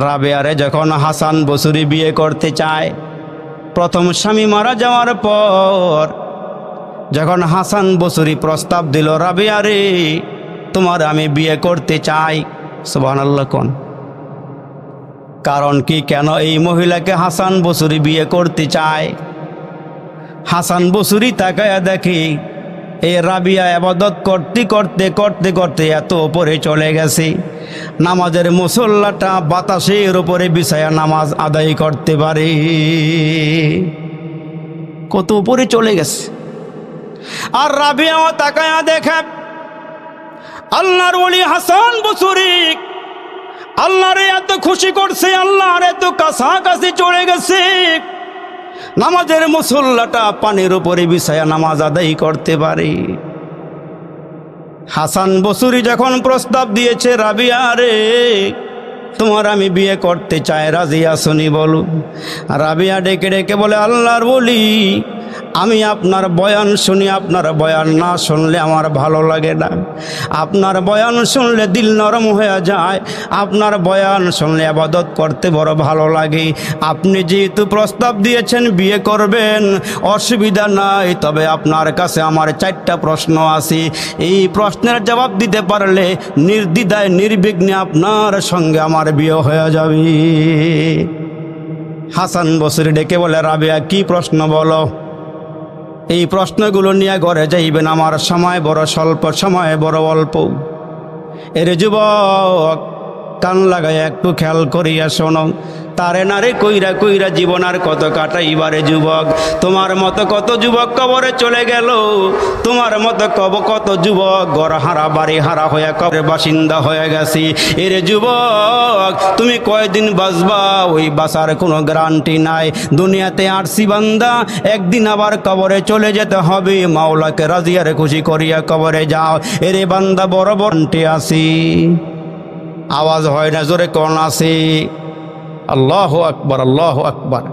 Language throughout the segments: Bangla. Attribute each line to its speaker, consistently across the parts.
Speaker 1: রাবেয়ারে যখন হাসান বসরি বিয়ে করতে চায়, প্রথম স্বামী মারা যাওয়ার পর যখন হাসান বসরি প্রস্তাব দিল, রাবেয়ারে তোমার আমি বিয়ে করতে চাই, সুবহানাল্লাহ কোন কারণ কি, কেন এই মহিলাকে হাসান বসরি বিয়ে করতে চায়? হাসান বসরি তাকায়া দেখি এই রাবিয়া ইবাদত করতে করতে করতে করতে এত উপরে চলে গেছে, নামাজের মুসল্লাটা বাতাসের উপরে বিছায়া নামাজ আদায় করতে পারে। কত উপরে চলে গেছে। আর রাবিয়াও তাকায়া দেখে আল্লাহর ওলি হাসান বসরি আল্লাহরে এত খুশি করছে, আল্লাহর এত কাছাকাছি চলে গেছে, নামাজের মুসল্লাটা পানির উপরে বিছায়া নামাজ আদায় করতে পারে। হাসান বসরি যখন প্রস্তাব দিয়েছে, রাবিয়া রে তোমার আমি বিয়ে করতে চাই, রাজি আসনি বলো? রাবিয়া ডেকে ডেকে বলে, আল্লাহর বলি আমি আপনার বয়ান শুনি, আপনার বয়ান না শুনলে আমার ভালো লাগে না, আপনার বয়ান শুনলে দিল নরম হয়ে যায়, আপনার বয়ান শুনলে ইবাদত করতে বড় ভালো লাগে। আপনি যেহেতু প্রস্তাব দিয়েছেন বিয়ে করবেন, অসুবিধা নাই, তবে আপনার কাছে আমার 4টা প্রশ্ন আছে, এই প্রশ্নের জবাব দিতে পারলে নির্দ্বিধায় নির্বিঘ্নে আপনার সঙ্গে আমার বিয়ে হয়ে যাবে। হাসান বসরি ডেকে বলে, রাবিয়া কি প্রশ্ন বলো? এই প্রশ্নগুলো নিয়ে ঘরে যাইবেন, আমার সময় বড় স্বল্প, সময় বড় অল্প। এর যুবক কান লাগায় একটু খেয়াল করিয়া শোনো, তারে নারে কইরা কইরা জীবন আর কত কাটাইবারে যুবক, তোমার মতো কত যুবক কবরে চলে গেল, তোমার মতো কত যুবক ঘর হারা বাড়ি হারা হয়ে কবরের বাসিন্দা হয়ে গেছি। এর যুবক তুমি কয়দিন বাঁচবা, ওই বাঁচার কোনো গ্যারান্টি নাই। দুনিয়াতে আসছি বান্দা, একদিন আবার কবরে চলে যেতে হবে, মাওলাকে রাজিয়ারে খুশি করিয়া কবরে যাও। এরে বান্দা বড় বন্টে আসি, আওয়াজ হয় না, জোরে কোন আছে? আল্লাহু আকবার, আল্লাহু আকবার।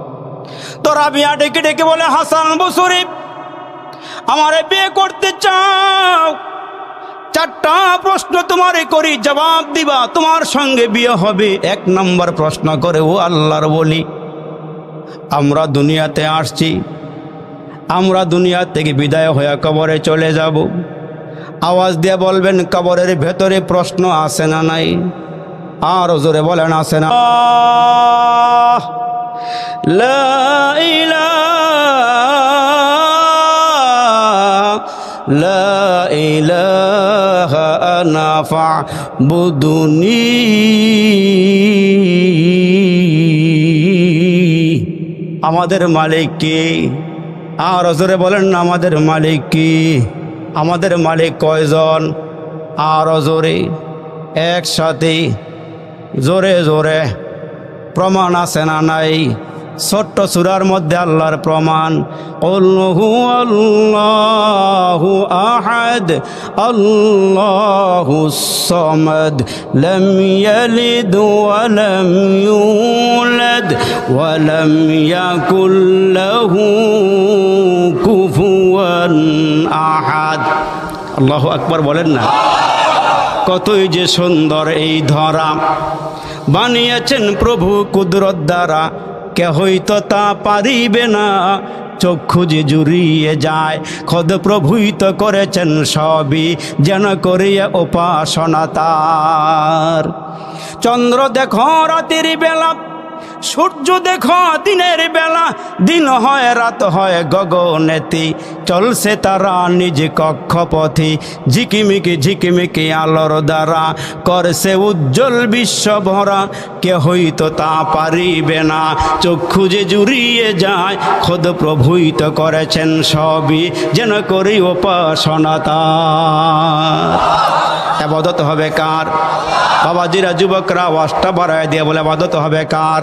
Speaker 1: তো রাবিয়া ডেকে ডেকে বলে, হাসান বসরি আমারে বিয়ে করতে চাও, 4টা প্রশ্ন তোমারে করি, জবাব দিবা, তোমার সঙ্গে বিয়ে হবে। 1 নম্বর প্রশ্ন করে, ও আল্লাহর বলি, আমরা দুনিয়াতে আসছি, আমরা দুনিয়া থেকে বিদায় হয়ে কবরে চলে যাব, আওয়াজ দিয়ে বলবেন কবরের ভেতরে প্রশ্ন আছে না নাই? আর জোরে বলেন আছে না? লা ইলাহা আনা ফা'বুদুনি। আমাদের মালিক কে? আর জোরে বলেন না, আমাদের মালিক কি? আমাদের মালিক কয়জন? আর জোরে একসাথে জোরে জোরে প্রমাণ আছে না নাই? ছোট্ট সূরার মধ্যে আল্লাহর প্রমাণ, কুল হুয়াল্লাহু আহাদ আল্লাহুস সামাদ লাম ইয়ালিদ ওয়া লাম ইউলাদ ওয়া লাম ইয়াকুল লাহু কুফুয়ান আহাদ। আল্লাহু আকবার বলেন না? কতই যে সুন্দর এই ধরা, বানিয়েছেন প্রভু কুদরত দ্বারা, কেহই তো তা পারিবে না, চক্ষু যে জুড়িয়ে যায়, খোদ প্রভুই তো করেছেন সবই, যেন করিয়া উপাসনা তার। চন্দ্র দেখো রাতের বেলা, সূর্য দেখো দিনের বেলা, দিন হয় রাত হয় গগনেতে, চলছে তারা নিজ কক্ষপথে, ঝিকিমিকি ঝিকিমিকি আলোর দ্বারা, করছে উজ্জ্বল বিশ্ব ভরা, কেহই তো তা পারিবে না, চক্ষু যে জুড়িয়ে যায়, খোদ প্রভুই তো করেছেন সবই, যেন করি উপাসনা তার। ইবাদত হবে কার? বাবাজিরা যুবকরা আওয়াজটা বাড়ায় দিয়ে বলে, ইবাদত হবে কার?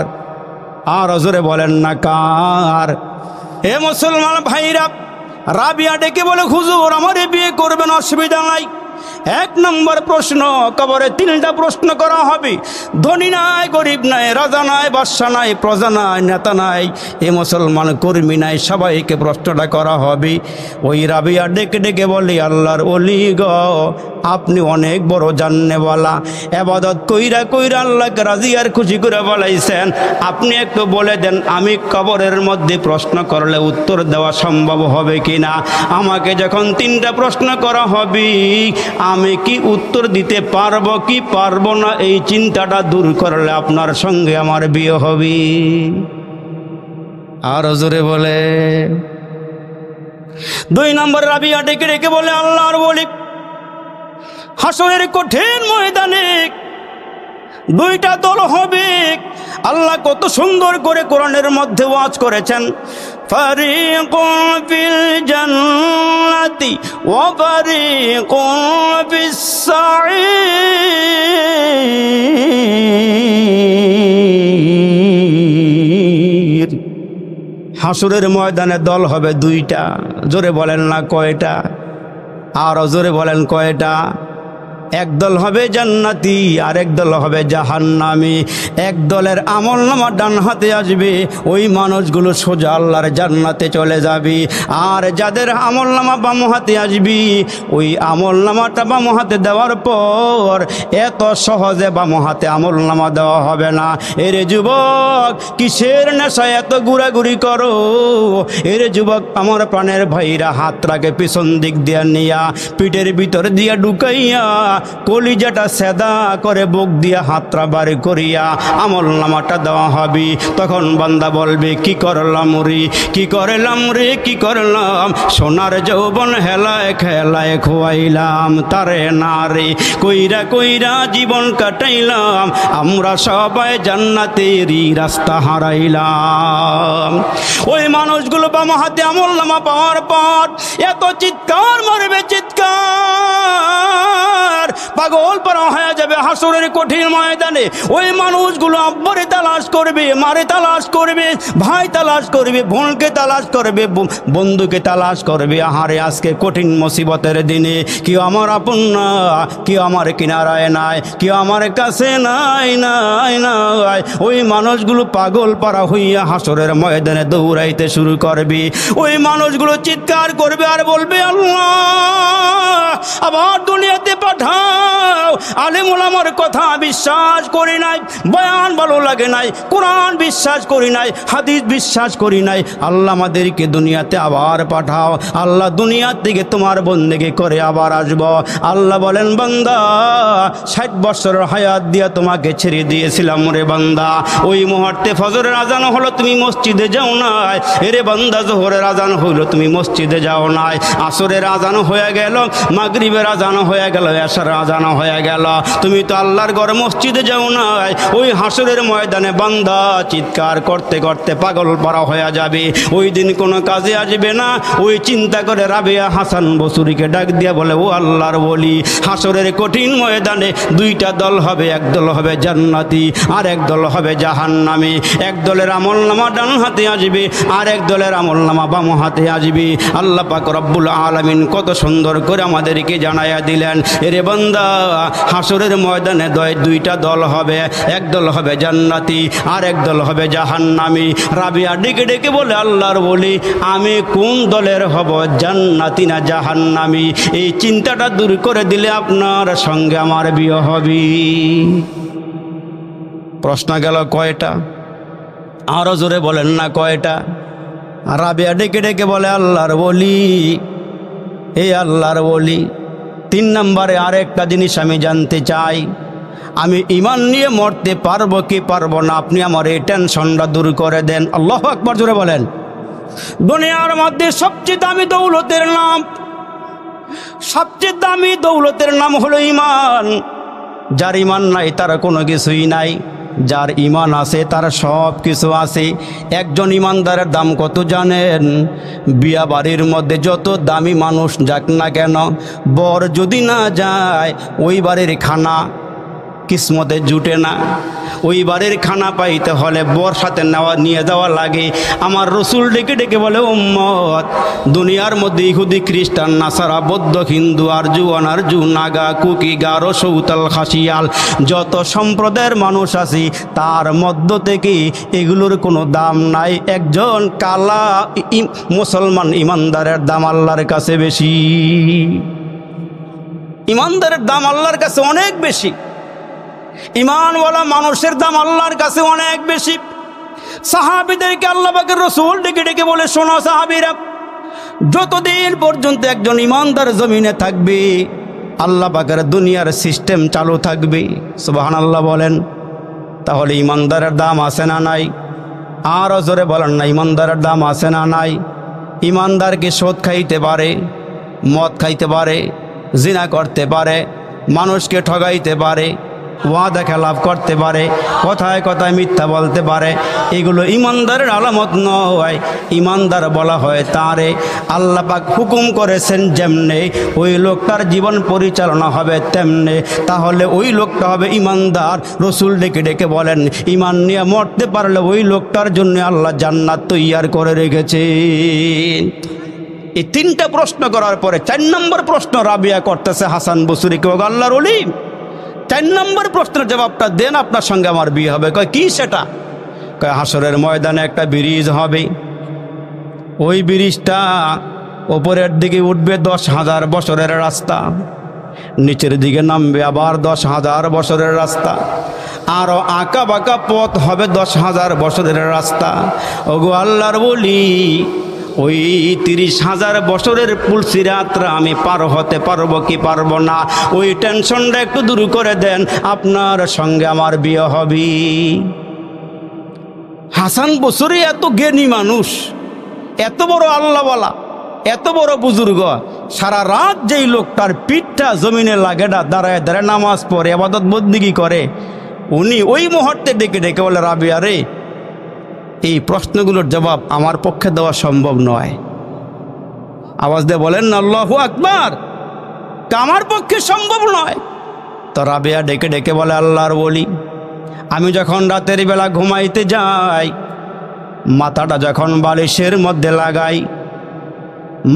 Speaker 1: আর জোরে বলেন না কার? হে মুসলমান ভাইরা, রাবিয়া ডেকে বলে, হুজুর আমারে বিয়ে করবেন, অসুবিধা নাই, এক নম্বর প্রশ্ন, কবরে তিনটা প্রশ্ন করা হবে। ধনী নাই, গরিব নাই, রাজা নাই, বাদশা নাই, প্রজা নাই, নেতা নাই, এ মুসলমান কর্মী নাই, সবাইকে প্রশ্নটা করা হবে। ওই রাবিয়া ডেকে ডেকে বলে, আল্লাহর ওলি গো, আপনি অনেক বড় জান্নেওয়ালা, এবাদত কইরা কইরা আল্লাহকে রাজি আর খুশি করে বলাইছেন, আপনি একটু বলে দেন আমি কবরের মধ্যে প্রশ্ন করলে উত্তর দেওয়া সম্ভব হবে কিনা? আমাকে যখন তিনটা প্রশ্ন করা হবে আমি কি উত্তর দিতে পারবো কি পারবো না, এই চিন্তাটা দূর করলে আপনার সঙ্গে আমার বিয়ে হবে। আর জোরে বলে। দুই নম্বর রাবিয়া ডেকে ডেকে বলে, আল্লাহর ওলি, হাসরের কঠিন ময়দানে দুইটা দল হবে। আল্লাহ কত সুন্দর করে কোরআনের মধ্যে ওয়াজ করেছেন, ফারিকুন ফিল জান্নাতি ওয়া ফারিকুন ফিস সাঈর। হাসরের ময়দানে দল হবে দুইটা। জোরে বলেন না কয়টা? আর জোরে বলেন কয়টা? এক দল হবে জান্নাতি আর এক দল হবে জাহান্নামী। এক দলের আমলনামা ডান হাতে আসবে, ওই মানুষগুলো সোজা আল্লাহর জান্নাতে চলে যাবে। আর যাদের আমলনামা বাম হাতে আসবে, ওই আমলনামাটা বাম হাতে দেওয়ার পর এত সহজে বাম হাতে আমলনামা দেওয়া হবে না। এরে যুবক, কিসের নেশায় এত ঘুরাঘুরি করো? এরে যুবক, আমার প্রাণের ভাইরা, হাতটাকে পিছন দিক দিয়া নিয়া পিঠের ভিতর দিয়া ঢুকাইয়া কলিজাটা সেদা করে বুক দিয়া হাতটা বাড়ি করিয়া আমলনামাটা দেওয়া হবে। তখন বান্দা বলবে, কি করলাম রে, কি করলাম রে, কি করলাম? সোনার যৌবন হেলায় খেলায় খোয়াইলাম তারে না রে, কইরা কইরা জীবন কাটাইলাম, আমরা সবাই জান্নাতেরই রাস্তা হারাইলাম। ওই মানুষগুলো বাম হাতে আমলনামা পাওয়ার পর এত চিৎকার মারবে, চিৎকার, পাগল পারা হয়ে যাবে হাসরের কঠিন ময়দানে। ওই মানুষগুলো আব্বারে তালাশ করবে, মারে তালাশ করবে, ভাই তালাশ করবে, বোনকে তালাশ করবে, বন্ধুকে তালাশ করবে। আহারে, আজকে কঠিন মুসিবতের দিনে কেউ আমার আপন না, কেউ আমার কিনারায় নাই, কেউ আমার কাছে নাই নাই নাই। ওই মানুষগুলো পাগল পারা হইয়া হাসরের ময়দানে দৌড়াইতে শুরু করবে। ওই মানুষগুলো চিৎকার করবে আর বলবে, আল্লাহ আবার দুনিয়াতে পাঠাও। আলেম ওলামার কথা বিশ্বাস করি নাই, বয়ান ভালো লাগে নাই, কোরআন বিশ্বাস করি নাই, হাদিস বিশ্বাস করি নাই, আল্লাহ আমাদেরকে দুনিয়াতে আবার পাঠাও। আল্লাহ দুনিয়ার থেকে তোমার বন্দেগি করে আবার আসব। আল্লাহ বলেন, বান্দা 60 বছরের হায়াত দিয়া তোমাকে ছেড়ে দিয়েছিলাম রে বান্দা। ওই মুহূর্তে ফজরের আজান হলো, তুমি মসজিদে যাও নাই। এরে বান্দা, জোহরের আজান হইলো, তুমি মসজিদে যাও নাই। আসরের আজান হয়ে গেল, মাগরিবের আজান হয়ে গেল, এশার আজান হয়ে গেল, তুমি তো আল্লাহর ঘরে মসজিদে যাও নাই। ওই হাসরের ময়দানে বান্দা চিৎকার করতে করতে পাগল পারা হয়ে যাবে, ওই দিন কোনো কাজে আসবে না। ওই চিন্তা করে রাবেয়া হাসান বসুরিকে ডাক দিয়া বলে, ও আল্লাহর ওলি, হাসরের কঠিন ময়দানে দুইটা দল হবে, এক দল হবে জান্নাতি আর এক দল হবে জাহান্নামী। এক দলের আমলনামা ডান হাতে আসবে আর এক দলের আমলনামা বাম হাতে আসবে। আল্লাহ পাক রব্বুল আলামিন কত সুন্দর করে আমাদেরকে জানাইয়া দিলেন, এরে বান্দা, হাসরের ময়দানে দুইটা দল হবে, এক দল হবে জান্নাতি আর এক দল হবে জাহান্নামী। রাবিয়া ডেকে ডেকে বলে, আল্লাহর বলি, আমি কোন দলের হব, জান্নাতি না জাহান্নামী? এই চিন্তাটা দূর করে দিলে আপনার সঙ্গে আমার বিয়ে হবে। প্রশ্ন গেল কয়টা? আরো জোরে বলেন না কয়টা? রাবিয়া ডেকে ডেকে বলে, আল্লাহর বলি, এই আল্লাহর বলি, 3 নম্বরে আরেকটা জিনিস আমি জানতে চাই, আমি ঈমান নিয়ে মরতে পারবো কি পারবো না? আপনি আমার এই টেনশনটা দূর করে দেন। আল্লাহু আকবার, জোরে বলেন। দুনিয়ার মধ্যে সবচেয়ে দামি দৌলতের নাম, সবচেয়ে দামি দৌলতের নাম হলো ঈমান। যার ঈমান নাই তার কোনো কিছুই নাই, যার ঈমান আছে তার সব কিছু আছে। একজন ঈমানদারের দাম কত জানেন? বিয়া বাড়ির মধ্যে যত দামি মানুষ যাক না কেন, বর যদি না যায়, ওই বাড়ির খানা কিসমতে জুটে না। ওই বাড়ির খানা পাইতে হলে বর সাথে নিয়ে যাওয়া লাগে। আমার রসুল ডেকে ডেকে বলে, উম্মত, দুনিয়ার মধ্যে ইহুদি, খ্রিস্টান, নাসারা, বৌদ্ধ, হিন্দু, আরজু, অনারজু, নাগা, কুকি, গারো, সৌতাল, খাসিয়াল, যত সম্প্রদায়ের মানুষ আছি তার মধ্য থেকে এগুলোর কোনো দাম নাই। একজন কালা মুসলমান ইমানদারের দাম আল্লাহর কাছে বেশি। ইমানদারের দাম আল্লাহর কাছে অনেক বেশি। ইমানওয়ালা মানুষের দাম আল্লাহর কাছে অনেক বেশি। সাহাবীদেরকে আল্লাহ পাকের রাসূল ডেকে ডেকে বলে, শোনো সাহাবীরা, যতদিন পর্যন্ত একজন ইমানদার জমিনে থাকবে আল্লাহ পাকের দুনিয়ার সিস্টেম চালু থাকবে। সুবহানাল্লাহ বলেন। তাহলে ইমানদারের দাম আছে না নাই? আরও জোরে বলেন না, ইমানদারের দাম আছে না নাই? ইমানদারকে সুদ খাইতে পারে, মদ খাইতে পারে, জিনা করতে পারে, মানুষকে ঠগাইতে পারে, ওয়াদা খেলাফ করতে পারে, কথায় কথায় মিথ্যা বলতে পারে। এগুলো ইমানদারের আলামত নয়। ইমানদার বলা হয় তারে আল্লাহ পাক হুকুম করেছেন যেমনে ওই লোকটার জীবন পরিচালনা হবে তেমনে। তাহলে ওই লোকটা হবে ইমানদার। রসুল ডেকে ডেকে বলেন, ইমান নিয়ে মরতে পারলে ওই লোকটার জন্য আল্লাহ জান্নাত তৈয়ার করে রেখেছেন। এই তিনটা প্রশ্ন করার পরে 4 নম্বর প্রশ্ন রাবিয়া করতেছে হাসান বসরিকে, ও আল্লাহর ওলি, 4 নম্বর প্রশ্নের জবাবটা দেন, আপনার সঙ্গে আমার বিয়ে হবে। কয় কি সেটা? কয় হাসরের ময়দানে একটা ব্রিজ হবে। ওই ব্রিজটা ওপরের দিকে উঠবে 10,000 বছরের রাস্তা, নিচের দিকে নামবে আবার 10,000 বছরের রাস্তা, আরো আঁকা বাঁকা পথ হবে 10,000 বছরের রাস্তা। ওগো আল্লাহর ওলি, ওই 30,000 বছরের পুলসিরাতরা আমি পার হতে পারবো কি পারবো না, ওই টেনশনটা একটু দূর করে দেন, আপনার সঙ্গে আমার বিয়ে হবে। হাসান বসরি এত জ্ঞানী মানুষ, এত বড় আল্লাহওয়ালা, এত বড় বুজুর্গ, সারা রাত যেই লোকটার পিঠটা জমিনে লাগে না, দাঁড়ায় দাঁড়ায় নামাজ পড়ে, ইবাদত বন্দেগী করে, উনি ওই মুহূর্তে ডেকে ডেকে বলে, রাবিয়া রে, এই প্রশ্নগুলোর জবাব আমার পক্ষে দেওয়া সম্ভব নয়। আওয়াজ দিয়ে বলেন না আল্লাহু আকবার। আমার পক্ষে সম্ভব নয়। তো রাবিয়া ডেকে ডেকে বলে, আল্লাহর ওলি, আমি যখন রাতের বেলা ঘুমাইতে যাই, মাথাটা যখন বালিশের মধ্যে লাগাই,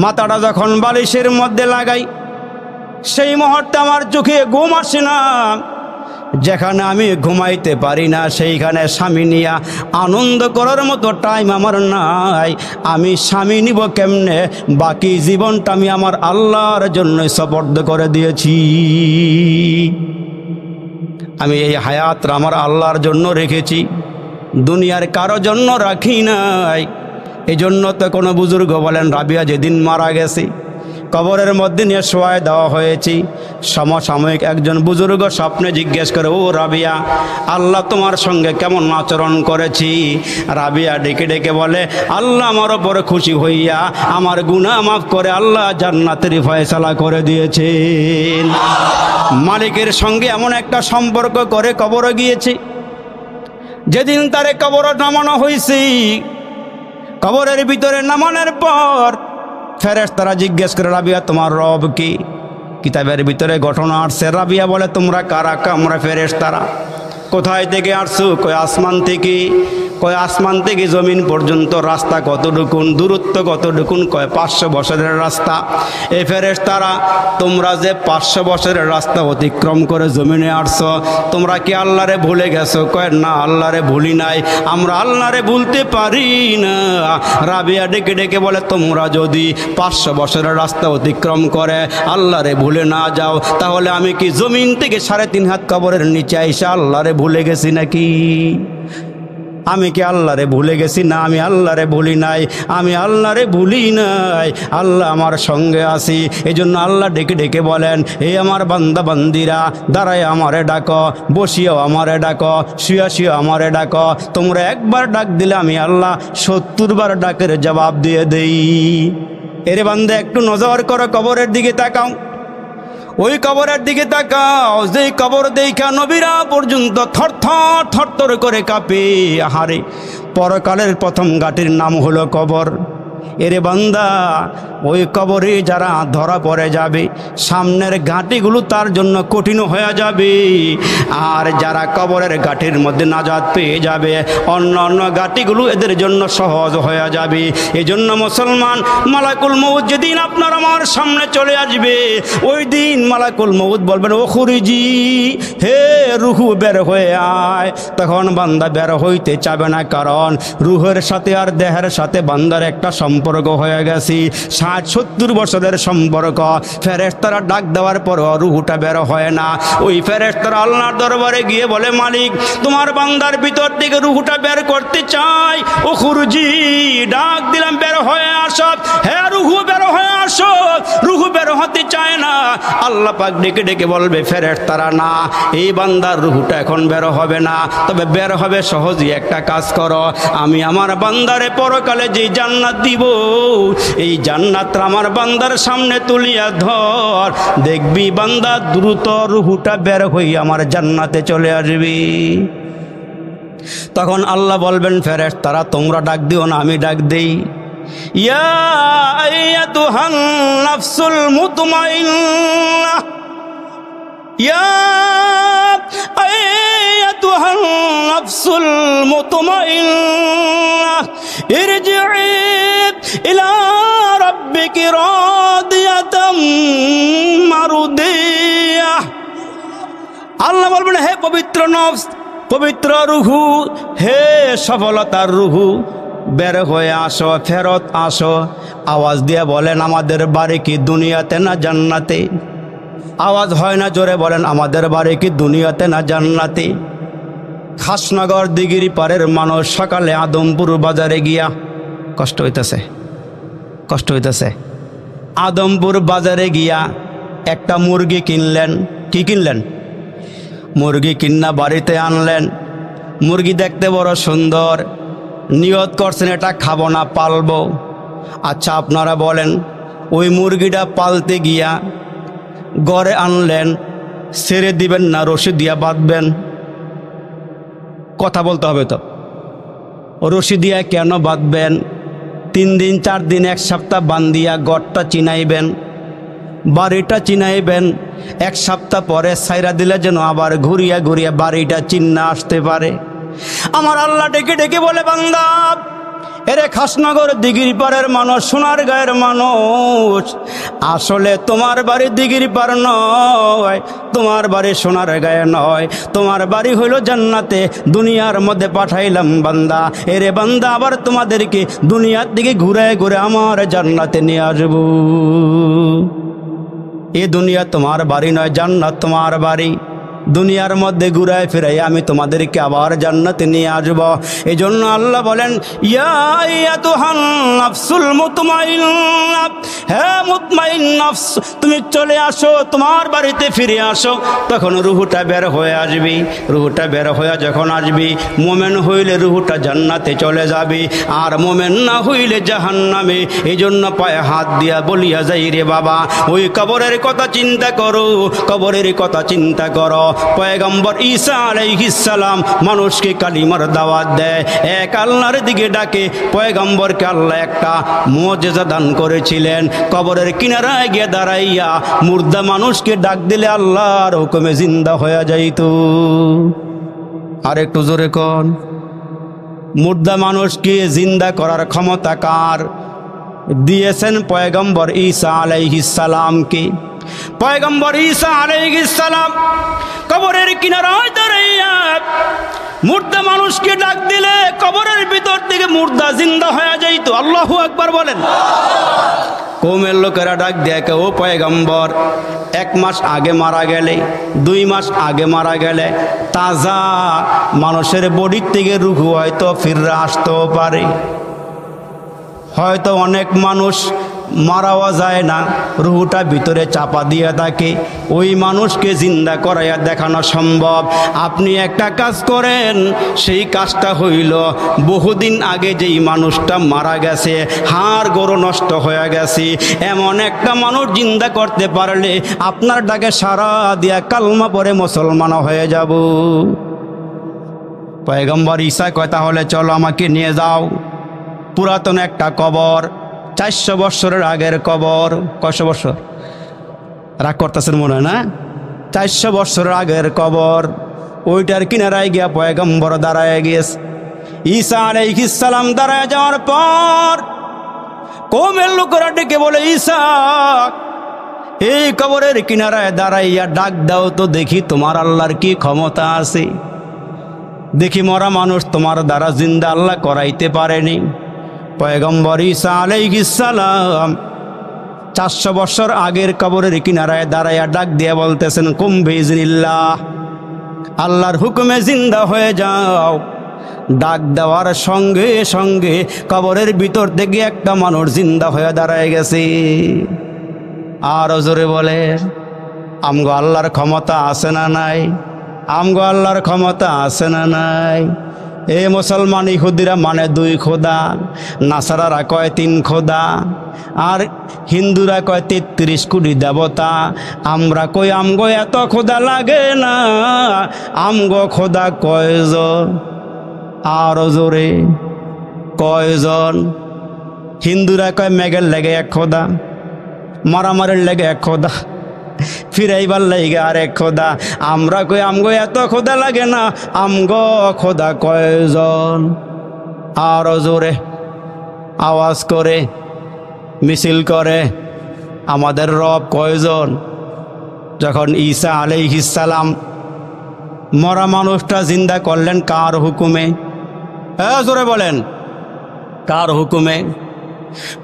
Speaker 1: মাথাটা যখন বালিশের মধ্যে লাগাই, সেই মুহূর্তে আমার চোখে ঘুম আসে না। যেখানে আমি ঘুমাইতে পারি না সেইখানে স্বামী নিয়া আনন্দ করার মতো টাইম আমার নাই। আমি স্বামী নিব কেমনে? বাকি জীবনটা আমি আমার আল্লাহর জন্য সপর্দ করে দিয়েছি। আমি এই হায়াতটা আমার আল্লাহর জন্য রেখেছি, দুনিয়ার কারো জন্য রাখি নাই। এই জন্য তো কোনো বুজুর্গ বলেন, রাবিয়া যেদিন মারা গেছে কবরের মধ্যে নিয়ে শোয়ায় দেওয়া হয়েছি, সমসাময়িক একজন বুজুর্গ স্বপ্নে জিজ্ঞেস করে, ও রাবিয়া, আল্লাহ তোমার সঙ্গে কেমন আচরণ করেছি? রাবিয়া ডেকে ডেকে বলে, আল্লাহ আমার ওপরে খুশি হইয়া আমার গুনাহ মাফ করে আল্লাহ জান্নাতের ফয়সালা করে দিয়েছেন। মালিকের সঙ্গে এমন একটা সম্পর্ক করে কবরে গিয়েছে, যেদিন তারে কবরে নামানো হয়েছে, কবরের ভিতরে নামানোর পর ফেরেশতারা জিজ্ঞেস করে, রাবিয়া তোমার রব কি? কিতাবের ভিতরে ঘটনা আসছে। রাবিয়া বলে, তোমরা কারা? আমরা ফেরেশতারা। কোথায় থেকে আসছো? কই আসমান থেকে। কয় আসমান থেকে জমিন পর্যন্ত রাস্তা কতটুকুন, দূরত্ব কতটুকুন? কয় 500 বছরের রাস্তা। এই ফেরেশতারা, তোমরা যে 500 বছরের রাস্তা অতিক্রম করে জমিনে আসছো, তোমরা কি আল্লাহরে ভুলে গেছো? কয় না, আল্লাহরে ভুলি নাই, আমরা আল্লাহরে ভুলতে পারি না। রাবিয়া ডেকে ডেকে বলে, তোমরা যদি 500 বছরের রাস্তা অতিক্রম করে আল্লাহরে ভুলে না যাও, তাহলে আমি কি জমিন থেকে 3.5 হাত কবরের নিচে আইসা আল্লাহরে ভুলে গেছি নাকি? আমি কি আল্লাহরে ভুলে গেছি? না, আমি আল্লাহরে ভুলি নাই, আমি আল্লাহরে ভুলি নাই, আল্লাহ আমার সঙ্গে আছি। এই জন্য আল্লাহ ডেকে ডেকে বলেন, এই আমার বান্দা বান্দিরা, দাঁড়ায় আমারে ডাকো, বসিও আমারে ডাকো, শুয়া শুয়া আমারে ডাকো। তোমরা একবার ডাক দিলে আমি আল্লাহ 70 বার ডাকের জবাব দিয়ে দেই। এরে বান্দা, একটু নজর করো, কবরের দিকে তাকাও, ওই কবরের দিকে তাকাও, যে কবর দেখা নবীরা পর্যন্ত থরথর থরথর করে কাঁপে। আহারে, পরকালের প্রথম ঘাটির নাম হলো কবর। এরে বান্দা, ওই কবরে যারা ধরা পড়ে যাবে, সামনের ঘাটিগুলো তার জন্য কঠিন হয়ে যাবে। আর যারা কবরের ঘাটির মধ্যে নাজাত পেয়ে যাবে, অন্য অন্য ঘাটিগুলো এদের জন্য সহজ হয়ে যাবে। এই জন্য মুসলমান, মালাকুল মউত যেদিন আপনার আমার সামনে চলে আসবে, ওই দিন মালাকুল মউত বলবেন, ও খুরিজি, হে রুহু বের হয়ে আয়। তখন বান্দা বের হইতে চাবে না, কারণ রুহের সাথে আর দেহের সাথে বান্দার একটা সম্পর্ক হয়ে গেছে, 60-70 বছরের সম্পর্ক। ফেরেশতারা ডাক দেওয়ার পরও রুহুটা বের হয় না। ওই ফেরেশতারা আল্লাহর দরবারে গিয়ে বলে, মালিক, তোমার বান্দার ভিতর থেকে রুহুটা বের করতে চাই। ও খুরজি, ডাক দিলাম, বের হয়ে আসো। হ্যাঁ, রুহু বের হয়ে আসো। রুহু বের হতে চায় না। আল্লাহ পাক ডেকে ডেকে বলবে, ফেরেশতারা, না, এই বান্দার রুহুটা এখন বের হবে না, তবে বের হবে সহজই একটা কাজ করো, আমি আমার বান্দারে পরকালে যে জান্নাত দিব, এই জান্নাতটা আমার বান্দার সামনে তুলিয়া ধর, দেখবি বান্দা দ্রুত রুহুটা বের হয়ে আমার জান্নাতে চলে আসবি। তখন আল্লাহ বলবেন, ফেরেশতারা, তোমরা ডাক দিও না, আমি ডাক দেই। ইয়া আইয়াতুহান নাফসুল মুতমাইন্নাহ, ইয়া আইয়াতুহান নাফসুল মুতমাইন্নাহ, ইরজিই ইলা রাব্বিকি রাদিয়াতাম মারদিয়াহ। আল্লাহ বলবেন, হে পবিত্র নফস, পবিত্র রুহু, হে সফলতার রুহু, বের হয়ে আসো, ফেরত আসো। আওয়াজ দিয়ে বলেন, আমাদের বাড়ি কি দুনিয়াতে না জান্নাতে? আওয়াজ হয় না, জোরে বলেন, আমাদের বাড়ি কি দুনিয়াতে না জান্নাতে? খাসনগর দিগিরি পাড়ের মানুষ সকালে আদমপুর বাজারে গিয়া, কষ্ট হইতেছে, কষ্ট হইতেছে, আদমপুর বাজারে গিয়া একটা মুরগি কিনলেন। কি কিনলেন? মুরগি কিন্না বাড়িতে আনলেন। মুরগি দেখতে বড় সুন্দর, নিয়ত করছেন এটা খাবো না, পালবো। আচ্ছা, আপনারা বলেন, ওই মুরগিটা পালতে গিয়া ঘরে আনলেন, ছেড়ে দিবেন না রশি দিয়া বাঁধবেন? কথা বলতে হবে তো। রশি দিয়া কেন বাঁধবেন? 3 দিন 4 দিন 1 সপ্তাহ বান্ধিয়া ঘরটা চিনাইবেন, বাড়িটা চিনাইবেন। 1 সপ্তাহ পরে ছাইরা দিলে যেন আবার ঘুরিয়া ঘুরিয়া বাড়িটা চিন্না আসতে পারে। আমার আল্লাহ ডেকে ডেকে বলে, বান্দা, এরে খাসনগর দিঘির পাড়ের মানুষ, সোনার গায়ের মানুষ, আসলে তোমার বাড়ি দিঘির পাড় নয়, তোমার বাড়ি সোনার গায়ে নয়, তোমার বাড়ি হইল জান্নাতে। দুনিয়ার মধ্যে পাঠাইলাম বান্দা, এরে বান্দা, আবার তোমাদেরকে দুনিয়ার দিকে ঘুরে ঘুরে আমার জান্নাতে নিয়ে আসবো। এ দুনিয়া তোমার বাড়ি নয়, জান্নাত তোমার বাড়ি। দুনিয়ার মধ্যে ঘুরায় ফিরাই আমি তোমাদেরকে আবার জান্নাতে নিয়ে আসব। এই জন্য আল্লাহ বলেন, ইয়া আইয়াতুহান নাফসুল মুতমাইন্নাহ, হে মুতমাইন নফস, তুমি চলে আসো, তোমার বাড়িতে ফিরে আসো। তখন রুহুটা বের হয়ে আসবি। রুহুটা বের হয়ে যখন আসবি, মোমেন হইলে রুহুটা জান্নাতে চলে যাবে, আর মোমেন না হইলে জাহান্নামে। এই জন্য পায়ে হাত দিয়া বলিয়া যাই, রে বাবা, ওই কবরের কথা চিন্তা করো, কবরের কথা চিন্তা করো। পয়গম্বর ঈসা আলাইহিস সালাম মানুষকে কালিমার দাওয়াত দেয়, এক আল্লাহর দিকে ডাকে। পয়গম্বরকে আল্লাহ একটা মুজিজা দান করেছিলেন, কবরের কিনারায় গিয়ে দাঁড়াইয়া মুর্দা মানুষকে ডাক দিলে আল্লাহর হুকুমে জিন্দা হয়ে যাইত। আর একটু জোরে কোন, মুর্দা মানুষকে জিন্দা করার ক্ষমতা কার? দিয়েছেন পয়গম্বর ঈসা আলাইহিস সালামকে। পয়গম্বর ঈসা আলাইহিস সালাম কবরের কিনারায় দাঁড়াইয়া মুর্দা মানুষকে ডাক দিলে কবরের ভিতর থেকে মুর্দা জিন্দা হয়ে যাইত। আল্লাহু আকবার বলেন। কওমের লোকেরা ডাক দেখে, ও পয়গম্বর, 1 মাস আগে মারা গেলে, 2 মাস আগে মারা গেলে তাজা মানুষের বডির থেকে রূহ হয়তো ফিরে আসতেও পারে। হয়তো অনেক মানুষ মারাও যায় না, রুহটা ভিতরে চাপা দিয়ে থাকে, ওই মানুষকে জিন্দা করাইয়া দেখানো সম্ভব। আপনি একটা কাজ করেন, সেই কাজটা হইল বহুদিন আগে যেই মানুষটা মারা গেছে, হাড় গরু নষ্ট হয়ে গেছে, এমন একটা মানুষ জিন্দা করতে পারলে আপনার ডাকে সারা দিয়া কালমা পরে মুসলমান হয়ে যাব। পয়গম্বর ঈসা কয়, তাহলে চলো আমাকে নিয়ে যাও পুরাতন একটা কবর, 400 বছরের আগের কবর। কয়শো বছর? রাগ করতেছেন মনে হয় না? 400 বছরের আগের কবর। ওইটার কিনারায় গিয়া পয়গম্বর দাঁড়ায় গিয়েছে। ঈসা আলাইহিস সালাম দাঁড়ায় যাওয়ার পর কওমের লোকেরা ডেকে বলে, ঈসা এই কবরের কিনারায় দাঁড়াইয়া ডাক দাও তো দেখি তোমার আল্লাহর কি ক্ষমতা আছে, দেখি মরা মানুষ তোমার দ্বারা জিন্দা আল্লাহ করাইতে পারেনি। পয়গম্বর ঈসা আলাইহিস সালাম 400 বছর আগের কবরের কিনারায় দাঁড়াইয়া ডাক দিয়ে বলতেছেন, কুম বিইজনিল্লাহ, আল্লাহর হুকুমে জিন্দা হয়ে যাও। ডাক দেওয়ার সঙ্গে সঙ্গে কবরের ভিতর থেকে একটা মানুষ জিন্দা হয়ে দাঁড়ায় গেছে। আর জোরে বলে, আমগো আল্লাহর ক্ষমতা আছে না নাই? আমগো আল্লাহর ক্ষমতা আছে না নাই? এ মুসলমান ইহুদিরা মানে 2 খোদা, নাসারারা কয় 3 খোদা, আর হিন্দুরা কয় 33 কোটি দেবতা। আমরা কই আমগো এত খোদা লাগে না, আমগো খোদা কয়জন? আর জোরে কয়জন? হিন্দুরা কয় মেঘের লেগে 1 খোদা, মারামারির লেগে 1 খোদা, ফিরাইবার লাইগে আর 1 খোদা। আমরা কই আমগো এত খোদা লাগে না, আমগো খোদা কয়জন? আর জোরে আওয়াজ করে মিছিল করে, আমাদের রব কয়জন? যখন ঈসা আলাইহিস সালাম মরা মানুষটা জিন্দা করলেন কার হুকুমে? জোরে বলেন, কার হুকুমে?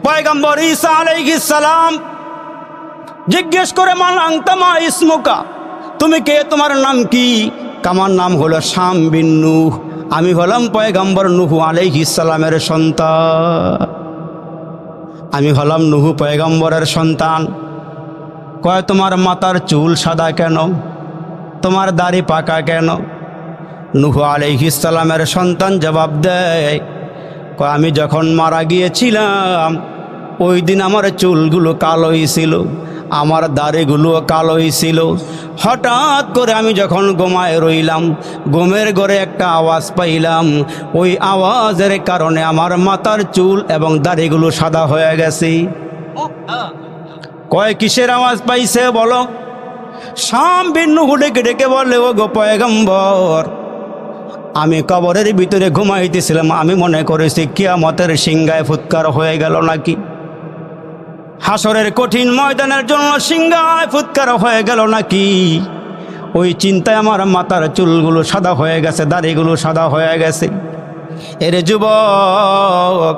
Speaker 1: পয়গম্বর ঈসা আলাইহিস সালাম জিজ্ঞেস করে, মান আনতা মা ইসমুকা, তুমি কে, তোমার নাম কি? আমার নাম হলো শাম বিন নূহ, আমি হলাম পয়গম্বর নূহ আলাইহিস সালামের সন্তান, আমি হলাম নূহ পয়গম্বরের সন্তান। কয় তোমার মাথার চুল সাদা কেন, তোমার দাড়ি পাকা কেন? নূহ আলাইহিস সালামের সন্তান জবাব দেয়, কয় আমি যখন মারা গিয়েছিলাম ওই দিন আমার চুলগুলো কালোই ছিল, আমার দাড়িগুলোও কালোই ছিল। হঠাৎ করে আমি যখন ঘুমায় রইলাম, ঘুমের ঘরে একটা আওয়াজ পাইলাম, ওই আওয়াজের কারণে আমার মাথার চুল এবং দাড়িগুলো সাদা হয়ে গেছে। কয় কিসের আওয়াজ পাইছে বলো? শাম বিন নূহ ডেকে ডেকে বলে, ও গো পয়গম্বর, আমি কবরের ভিতরে ঘুমাইতেছিলাম, আমি মনে করেছি কিয়ামতের সিংহায় ফুৎকার হয়ে গেল নাকি, হাসরের কঠিন ময়দানের জন্য সিংহায় ফুৎকার হয়ে গেল নাকি। ওই চিন্তায় আমার মাথার চুলগুলো সাদা হয়ে গেছে, দাড়িগুলো সাদা হয়ে গেছে। এর যুবক,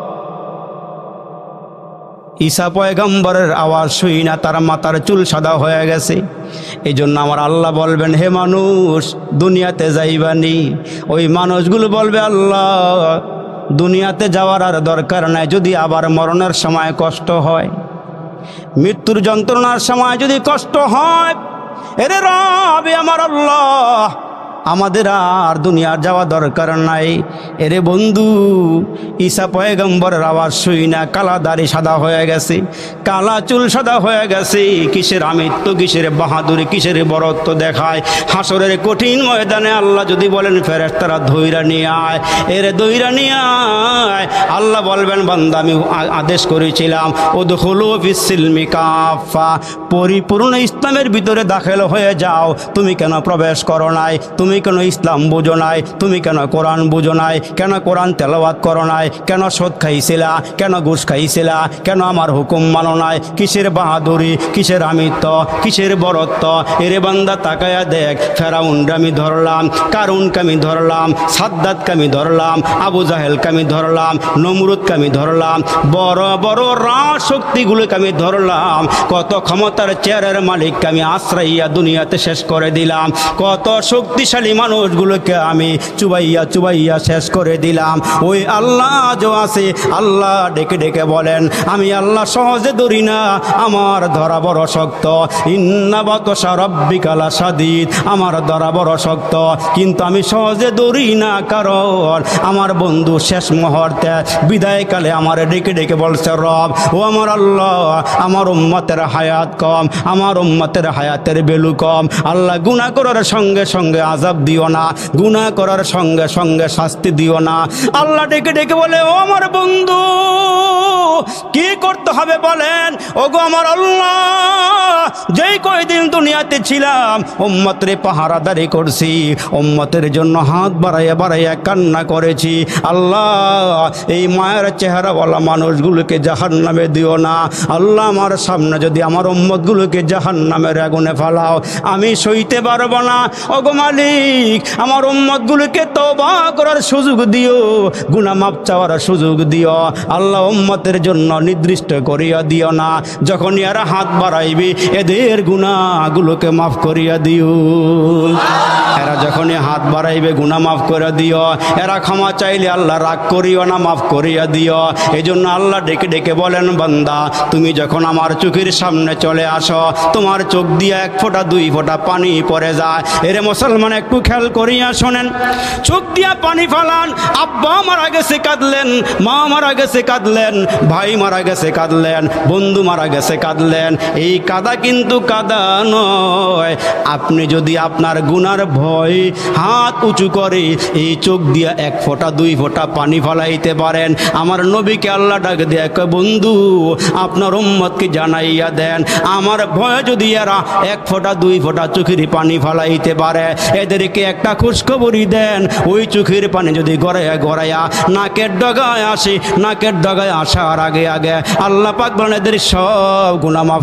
Speaker 1: ঈসা পয়গম্বরের আওয়াজ শুই না তার মাথার চুল সাদা হয়ে গেছে। এই জন্য আমার আল্লাহ বলবেন, হে মানুষ দুনিয়াতে যাইবানি। ওই মানুষগুলো বলবে, আল্লাহ দুনিয়াতে যাওয়ার আর দরকার নাই, যদি আবার মরণের সময় কষ্ট হয়, মৃত্যুর যন্ত্রণার সময় যদি কষ্ট হয়, এরে রব আমার আল্লাহ আমাদের আর দুনিয়ার যাওয়া দরকার নাই। এরে বন্ধু, ঈসা পয়গম্বরের আওয়াজ শুই না কালা দাড়ি সাদা হয়ে গেছে, কালা চুল সাদা হয়ে গেছে। কিসের আমিত্ব, কিসের বাহাদুরি, কিসের বরত্ব দেখায়। হাসরের কঠিন ময়দানে আল্লাহ যদি বলেন ফেরেশতারা ধইরা নিয়ে আয়, এরে ধইরা নিয়ে আয়, আল্লাহ বলবেন, বান্দা আমি আদেশ করেছিলাম উদখুলু ফিস সিলমি কাফা, পরিপূর্ণ ইসলামের ভিতরে দাখিল হয়ে যাও। তুমি কেন প্রবেশ করো নাই? তুমি কেন ইসলাম বুঝো নাই? তুমি কেন কোরআন বুঝো নাই? কেন কোরআন তেলাওয়াত করো নাই? কেন সুদ খাইছিলা? কেন ঘুষ খাইছিলা? কেন আমার হুকুম মানো নাই? কিসের বাহাদুরি, কিসের আমিত্ব, কিসের বরত্ব? এরে বান্দা তাকায়া দেখ, ফেরাউনকে আমি ধরলাম, কারুনকে আমি ধরলাম, সাদ্দাতকে আমি ধরলাম, আবু জাহেলকে আমি ধরলাম, নমরুদকে আমি ধরলাম, বড় বড় রাজ শক্তিগুলোকে আমি ধরলাম। কত ক্ষমতার চেয়ারের মালিককে আমি আশ্রইয়া দুনিয়াতে শেষ করে দিলাম। কত শক্তিশালী মানুষগুলোকে আমি চুবাইয়া চুবাইয়া শেষ করে দিলাম। ওই আল্লাহ যে আছে, আল্লাহ ডেকে ডেকে বলেন, আমি আল্লাহ সহজে ধরি না, আমার ধরা বড় শক্ত। ইন্না বাতশা রাব্বিকা লাশাদীদ, আমার ধরা বড় শক্ত, কিন্তু আমি সহজে ধরি না, কারণ আমার বন্ধু শেষ মুহূর্তে বিদায়কালে আমার ডেকে ডেকে বলছে, রব ও আমার আল্লাহ, আমার উম্মতের হায়াত কম, আমার উম্মতের হায়াতের ভ্যালু কম। আল্লাহ গুনাহ করার সঙ্গে সঙ্গে আযাব আযাব দিও না, গুনাহ করার সঙ্গে সঙ্গে শাস্তি দিও না। আল্লাহ ডেকে ডেকে বলে, ও আমার বন্ধু, কি করতে হবে বলেন? ওগো আমার আল্লাহ, যেই কয়দিন দুনিয়াতে ছিলাম উম্মতের পাহারাদারি করছি, উম্মতের জন্য হাত বাড়াইয়া বাড়াইয়া কান্না করেছি। আল্লাহ, এই মায়ের চেহারাওয়ালা মানুষগুলোকে জাহান্নামে দিও না। আল্লাহ, আমার সামনে যদি আমার উম্মতগুলোকে জাহান্নামের আগুনে ফালাও, আমি সইতে পারবো না। ওগো মালিক, আমার উম্মতগুলোকে তওবা করার সুযোগ দিও, গুনাহ মাফ চাওয়ার সুযোগ দিও। আল্লাহ, উম্মতের জন্য নির্দিষ্ট করিয়া দিও না। যখন এরা হাত বাড়াইবে এদের গুনাহগুলোকে মাফ করিয়া দিও। এরা যখনই হাত বাড়াইবে গুনাহ মাফ করে দিও। এরা ক্ষমা চাইলে আল্লাহ রাগ করিও না, মাফ করিয়া দিও। এই জন্য আল্লাহ ডেকে ডেকে বলেন, বান্দা, তুমি যখন আমার চোখের সামনে চলে আসো, তোমার চোখ দিয়ে এক ফোঁটা দুই ফোঁটা পানি পড়ে যায়। এরে মুসলমান, একটু খেয়াল করিয়া শোনেন। চোখ দিয়া পানি ফালান, আব্বা মারা গেছে কাঁদলেন, মা মারা গেছে কাঁদলেন, ভাই মারা গেছে কাঁদলেন, বন্ধু মারা গেছে কাঁদলেন। এই কাদা কিন্তু কাদা নয়। আপনি যদি আপনার গুনার ভয় হাত উঁচু করে এই চোখ দিয়া এক ফোঁটা দুই ফোঁটা পানি ফালাইতে পারেন, আমার নবীকে আল্লাহ ডাক দিয়ে, বন্ধু, আপনার উম্মতকে জানাইয়া দেন, আমার ভয় যদি এরা এক ফোঁটা দুই ফোঁটা চোখের পানি ফালাইতে পারে, এদেরকে একটা খুশখবরি দেন। ওই চোখের পানি যদি গড়াইয়া গড়াইয়া নাকের ডগায় আসে, নাকের ডগায় আসার আগে আগে আল্লাহ পাক বলেন, এদের সব গুনাহ মাফ